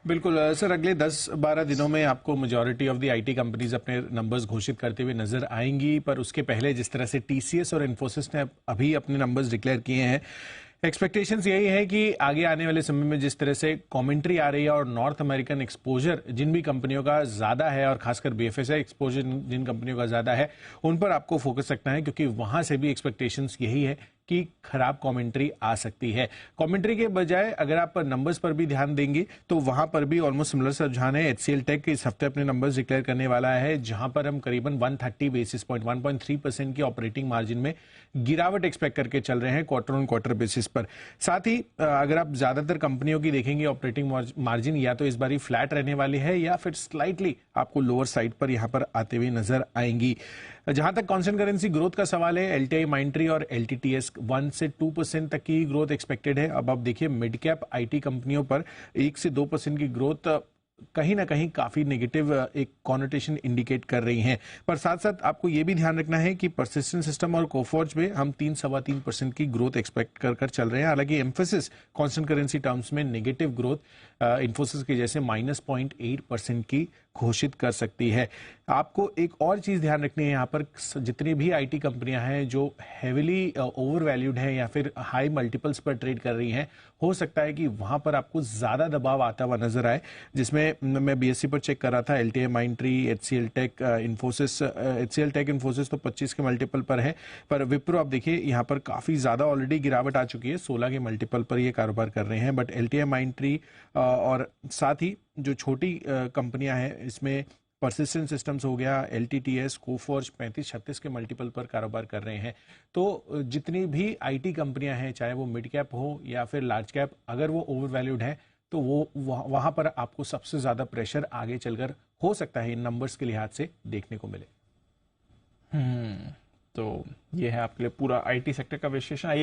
बिल्कुल सर, अगले 10-12 दिनों में आपको majority of the IT companies अपने नंबर्स घोषित करते हुए नजर आएंगी, पर उसके पहले जिस तरह से टीसीएस और इन्फोसिस ने अभी अपने नंबर्स डिक्लेयर किए हैं, एक्सपेक्टेशंस यही है कि आगे आने वाले समय में जिस तरह से कमेंट्री आ रही है और नॉर्थ अमेरिकन एक्सपोजर जिन भी कंपनियों का ज्यादा है और खासकर बीएफएसआई एक्सपोजर जिन कंपनियों का ज्यादा है, उन पर आपको फोकस रखना है, क्योंकि वहां से भी एक्सपेक्टेशंस यही है कि खराब कमेंट्री आ सकती है। कमेंट्री के बजाय अगर आप नंबर्स पर भी ध्यान देंगे तो वहां पर भी ऑलमोस्ट सिमिलर सा रुझान है। एचसीएल टेक इस हफ्ते अपने नंबर्स डिक्लेयर करने वाला है, जहां पर हम करीबन 130 बेसिस पॉइंट 1.3% की ऑपरेटिंग मार्जिन में गिरावट एक्सपेक्ट करके चल रहे हैं क्वार्टर ऑन क्वार्टर बेसिस पर। साथ ही अगर आप ज्यादातर कंपनियों की देखेंगे ऑपरेटिंग मार्जिन या तो इस बारी फ्लैट रहने वाली है या फिर स्लाइटली आपको लोअर साइड पर यहां पर आते हुए नजर आएंगी। जहां तक कांस्टेंट करेंसी ग्रोथ का सवाल है, एलटीआई माइंट्री और एलटीटीएस 1 से 2% तक की ग्रोथ एक्सपेक्टेड है। अब आप देखिए मिड कैप आईटी कंपनियों पर 1 से 2% की ग्रोथ कहीं ना कहीं काफी नेगेटिव एक कॉनोटेशन इंडिकेट कर रही हैं। पर साथ साथ आपको यह भी ध्यान रखना है कि परसिस्टेंट सिस्टम और कोफोर्ज में हम 3-3.25% की ग्रोथ एक्सपेक्ट कर चल रहे हैं। हालांकि एम्फेसिस कांस्टेंट करेंसी टर्म्स में नेगेटिव ग्रोथ इन्फोसिस के जैसे -0.8% की घोषित कर सकती है। आपको एक और चीज ध्यान रखनी है, यहाँ पर जितनी भी आईटी कंपनियां हैं जो हेविली ओवर वैल्यूड हैं या फिर हाई मल्टीपल्स पर ट्रेड कर रही हैं, हो सकता है कि वहां पर आपको ज्यादा दबाव आता हुआ नजर आए। जिसमें मैं बीएससी पर चेक कर रहा था, LTI Mindtree, HCL Tech, Infosys, HCL Tech Infosys तो 25 के मल्टीपल पर है, पर विप्रो आप देखिए यहाँ पर काफी ज्यादा ऑलरेडी गिरावट आ चुकी है, 16 के मल्टीपल पर ये कारोबार कर रहे हैं। बट एलटीआई माइंट्री और साथ ही जो छोटी कंपनियां हैं इसमें परसिस्टेंट सिस्टम्स हो गया, एलटीटीएस, कोफोर्ज 35-36 के मल्टीपल पर कारोबार कर रहे हैं। तो जितनी भी आईटी कंपनियां हैं, चाहे वो मिड कैप हो या फिर लार्ज कैप, अगर वो ओवर वैल्यूड है तो वो वहां पर आपको सबसे ज्यादा प्रेशर आगे चलकर हो सकता है इन नंबर्स के लिहाज से देखने को मिले। तो ये है आपके लिए पूरा आईटी सेक्टर का विश्लेषण।